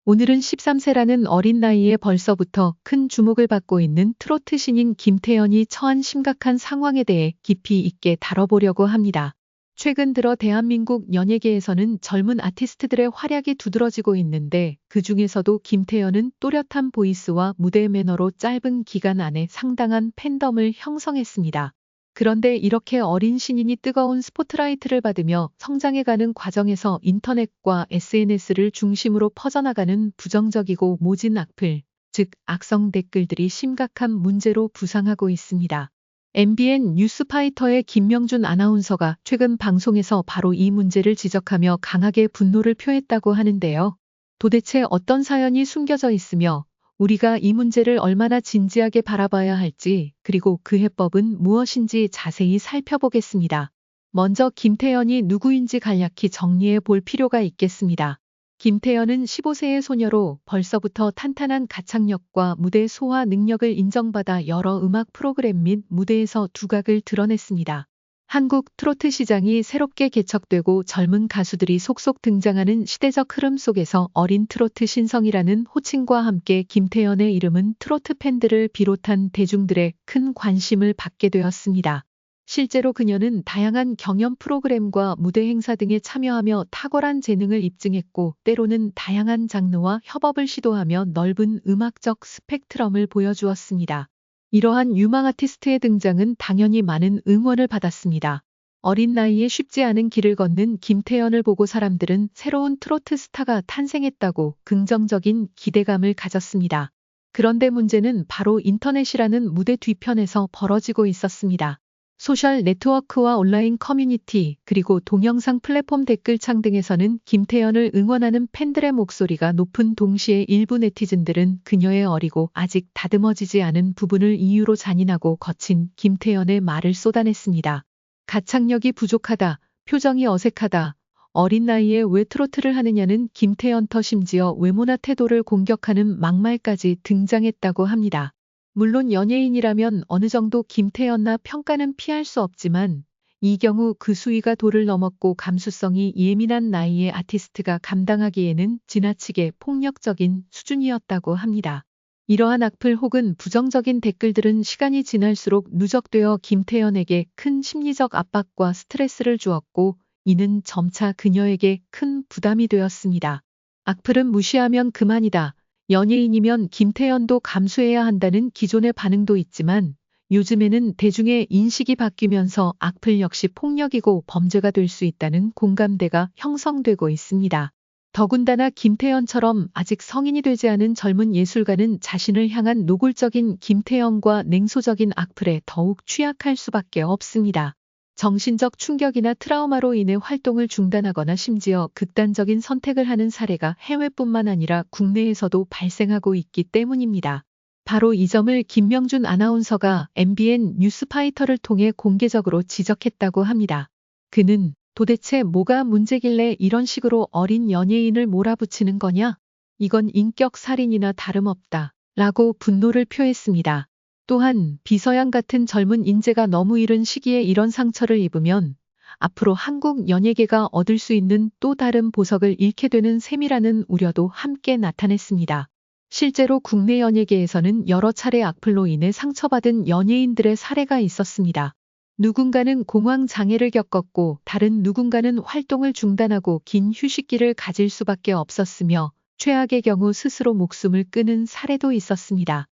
오늘은 13세라는 어린 나이에 벌써부터 큰 주목을 받고 있는 트로트 신인 김태연이 처한 심각한 상황에 대해 깊이 있게 다뤄보려고 합니다. 최근 들어 대한민국 연예계에서는 젊은 아티스트들의 활약이 두드러지고 있는데 그 중에서도 김태연은 또렷한 보이스와 무대 매너로 짧은 기간 안에 상당한 팬덤을 형성했습니다. 그런데 이렇게 어린 신인이 뜨거운 스포트라이트를 받으며 성장해가는 과정에서 인터넷과 SNS를 중심으로 퍼져나가는 부정적이고 모진 악플, 즉 악성 댓글들이 심각한 문제로 부상하고 있습니다. MBN 뉴스파이터의 김명준 아나운서가 최근 방송에서 바로 이 문제를 지적하며 강하게 분노를 표했다고 하는데요. 도대체 어떤 사연이 숨겨져 있으며 우리가 이 문제를 얼마나 진지하게 바라봐야 할지, 그리고 그 해법은 무엇인지 자세히 살펴보겠습니다. 먼저 김태연이 누구인지 간략히 정리해 볼 필요가 있겠습니다. 김태연은 15세의 소녀로 벌써부터 탄탄한 가창력과 무대 소화 능력을 인정받아 여러 음악 프로그램 및 무대에서 두각을 드러냈습니다. 한국 트로트 시장이 새롭게 개척되고 젊은 가수들이 속속 등장하는 시대적 흐름 속에서 어린 트로트 신성이라는 호칭과 함께 김태연의 이름은 트로트 팬들을 비롯한 대중들의 큰 관심을 받게 되었습니다. 실제로 그녀는 다양한 경연 프로그램과 무대 행사 등에 참여하며 탁월한 재능을 입증했고, 때로는 다양한 장르와 협업을 시도하며 넓은 음악적 스펙트럼을 보여주었습니다. 이러한 유망 아티스트의 등장은 당연히 많은 응원을 받았습니다. 어린 나이에 쉽지 않은 길을 걷는 김태연을 보고 사람들은 새로운 트로트 스타가 탄생했다고 긍정적인 기대감을 가졌습니다. 그런데 문제는 바로 인터넷이라는 무대 뒤편에서 벌어지고 있었습니다. 소셜 네트워크와 온라인 커뮤니티, 그리고 동영상 플랫폼 댓글창 등에서는 김태연을 응원하는 팬들의 목소리가 높은 동시에 일부 네티즌들은 그녀의 어리고 아직 다듬어지지 않은 부분을 이유로 잔인하고 거친 김태연의 말을 쏟아냈습니다. 가창력이 부족하다, 표정이 어색하다, 어린 나이에 왜 트로트를 하느냐는 김태연 터 심지어 외모나 태도를 공격하는 막말까지 등장했다고 합니다. 물론 연예인이라면 어느 정도 김태연나 평가는 피할 수 없지만 이 경우 그 수위가 도를 넘었고 감수성이 예민한 나이의 아티스트가 감당하기에는 지나치게 폭력적인 수준이었다고 합니다. 이러한 악플 혹은 부정적인 댓글들은 시간이 지날수록 누적되어 김태연에게 큰 심리적 압박과 스트레스를 주었고, 이는 점차 그녀에게 큰 부담이 되었습니다. 악플은 무시하면 그만이다. 연예인이면 김태연도 감수해야 한다는 기존의 반응도 있지만 요즘에는 대중의 인식이 바뀌면서 악플 역시 폭력이고 범죄가 될 수 있다는 공감대가 형성되고 있습니다. 더군다나 김태연처럼 아직 성인이 되지 않은 젊은 예술가는 자신을 향한 노골적인 김태연과 냉소적인 악플에 더욱 취약할 수밖에 없습니다. 정신적 충격이나 트라우마로 인해 활동을 중단하거나 심지어 극단적인 선택을 하는 사례가 해외뿐만 아니라 국내에서도 발생하고 있기 때문입니다. 바로 이 점을 김명준 아나운서가 MBN 뉴스파이터를 통해 공개적으로 지적했다고 합니다. 그는 도대체 뭐가 문제길래 이런 식으로 어린 연예인을 몰아붙이는 거냐? 이건 인격 살인이나 다름없다. 라고 분노를 표했습니다. 또한 비서양 같은 젊은 인재가 너무 이른 시기에 이런 상처를 입으면 앞으로 한국 연예계가 얻을 수 있는 또 다른 보석을 잃게 되는 셈이라는 우려도 함께 나타냈습니다. 실제로 국내 연예계에서는 여러 차례 악플로 인해 상처받은 연예인들의 사례가 있었습니다. 누군가는 공황 장애를 겪었고 다른 누군가는 활동을 중단하고 긴 휴식기를 가질 수밖에 없었으며 최악의 경우 스스로 목숨을 끊은 사례도 있었습니다.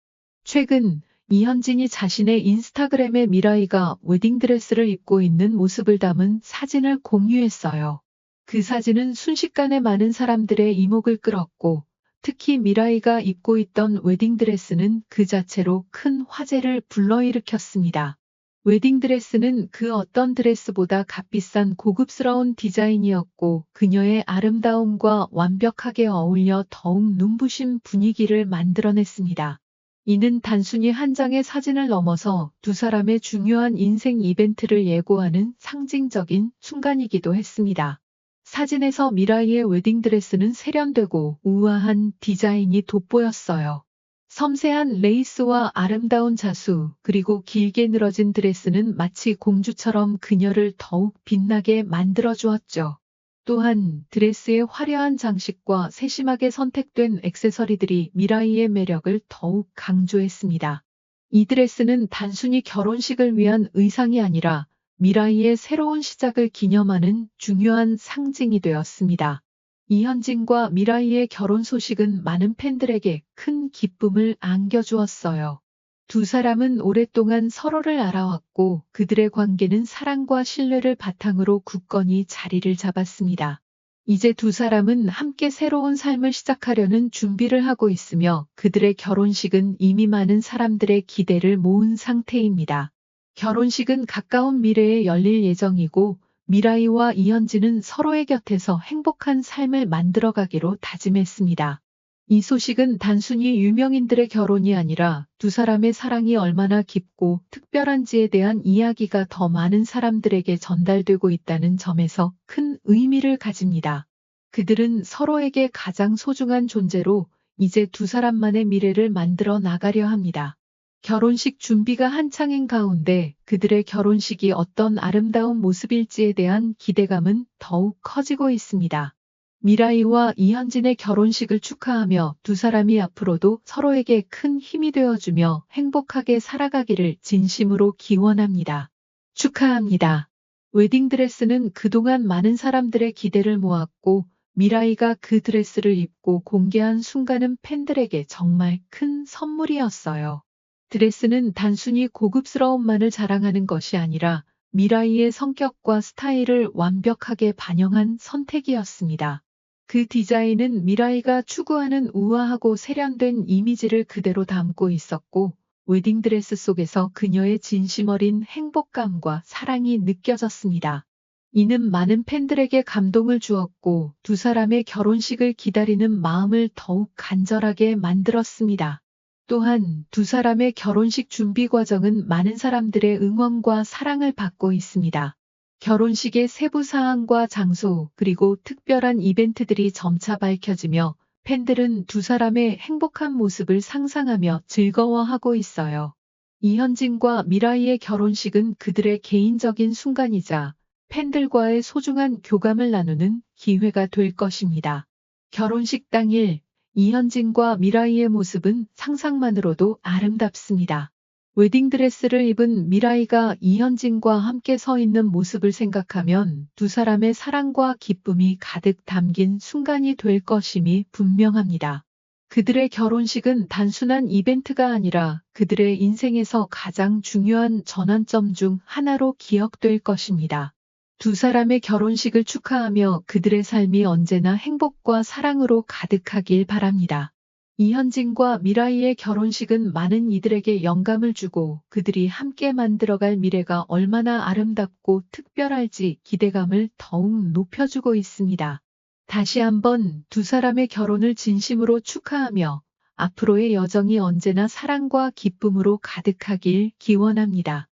최근 이현진이 자신의 인스타그램에 미라이가 웨딩드레스를 입고 있는 모습을 담은 사진을 공유했어요. 그 사진은 순식간에 많은 사람들의 이목을 끌었고 특히 미라이가 입고 있던 웨딩드레스는 그 자체로 큰 화제를 불러일으켰습니다. 웨딩드레스는 그 어떤 드레스보다 값비싼 고급스러운 디자인이었고 그녀의 아름다움과 완벽하게 어울려 더욱 눈부신 분위기를 만들어냈습니다. 이는 단순히 한 장의 사진을 넘어서 두 사람의 중요한 인생 이벤트를 예고하는 상징적인 순간이기도 했습니다. 사진에서 미라이의 웨딩드레스는 세련되고 우아한 디자인이 돋보였어요. 섬세한 레이스와 아름다운 자수, 그리고 길게 늘어진 드레스는 마치 공주처럼 그녀를 더욱 빛나게 만들어주었죠. 또한 드레스의 화려한 장식과 세심하게 선택된 액세서리들이 미라이의 매력을 더욱 강조했습니다. 이 드레스는 단순히 결혼식을 위한 의상이 아니라 미라이의 새로운 시작을 기념하는 중요한 상징이 되었습니다. 이현진과 미라이의 결혼 소식은 많은 팬들에게 큰 기쁨을 안겨주었어요. 두 사람은 오랫동안 서로를 알아왔고 그들의 관계는 사랑과 신뢰를 바탕으로 굳건히 자리를 잡았습니다. 이제 두 사람은 함께 새로운 삶을 시작하려는 준비를 하고 있으며 그들의 결혼식은 이미 많은 사람들의 기대를 모은 상태입니다. 결혼식은 가까운 미래에 열릴 예정이고 미라이와 이현진은 서로의 곁에서 행복한 삶을 만들어가기로 다짐했습니다. 이 소식은 단순히 유명인들의 결혼이 아니라 두 사람의 사랑이 얼마나 깊고 특별한지에 대한 이야기가 더 많은 사람들에게 전달되고 있다는 점에서 큰 의미를 가집니다. 그들은 서로에게 가장 소중한 존재로 이제 두 사람만의 미래를 만들어 나가려 합니다. 결혼식 준비가 한창인 가운데 그들의 결혼식이 어떤 아름다운 모습일지에 대한 기대감은 더욱 커지고 있습니다. 미라이와 이현진의 결혼식을 축하하며 두 사람이 앞으로도 서로에게 큰 힘이 되어주며 행복하게 살아가기를 진심으로 기원합니다. 축하합니다. 웨딩드레스는 그동안 많은 사람들의 기대를 모았고 미라이가 그 드레스를 입고 공개한 순간은 팬들에게 정말 큰 선물이었어요. 드레스는 단순히 고급스러움만을 자랑하는 것이 아니라 미라이의 성격과 스타일을 완벽하게 반영한 선택이었습니다. 그 디자인은 미라이가 추구하는 우아하고 세련된 이미지를 그대로 담고 있었고 웨딩드레스 속에서 그녀의 진심 어린 행복감과 사랑이 느껴졌습니다. 이는 많은 팬들에게 감동을 주었고 두 사람의 결혼식을 기다리는 마음을 더욱 간절하게 만들었습니다. 또한 두 사람의 결혼식 준비 과정은 많은 사람들의 응원과 사랑을 받고 있습니다. 결혼식의 세부 사항과 장소 그리고 특별한 이벤트들이 점차 밝혀지며 팬들은 두 사람의 행복한 모습을 상상하며 즐거워하고 있어요. 이현진과 미라이의 결혼식은 그들의 개인적인 순간이자 팬들과의 소중한 교감을 나누는 기회가 될 것입니다. 결혼식 당일 이현진과 미라이의 모습은 상상만으로도 아름답습니다. 웨딩드레스를 입은 미라이가 이현진과 함께 서 있는 모습을 생각하면 두 사람의 사랑과 기쁨이 가득 담긴 순간이 될 것임이 분명합니다. 그들의 결혼식은 단순한 이벤트가 아니라 그들의 인생에서 가장 중요한 전환점 중 하나로 기억될 것입니다. 두 사람의 결혼식을 축하하며 그들의 삶이 언제나 행복과 사랑으로 가득하길 바랍니다. 이현진과 미라이의 결혼식은 많은 이들에게 영감을 주고 그들이 함께 만들어갈 미래가 얼마나 아름답고 특별할지 기대감을 더욱 높여주고 있습니다. 다시 한번 두 사람의 결혼을 진심으로 축하하며 앞으로의 여정이 언제나 사랑과 기쁨으로 가득하길 기원합니다.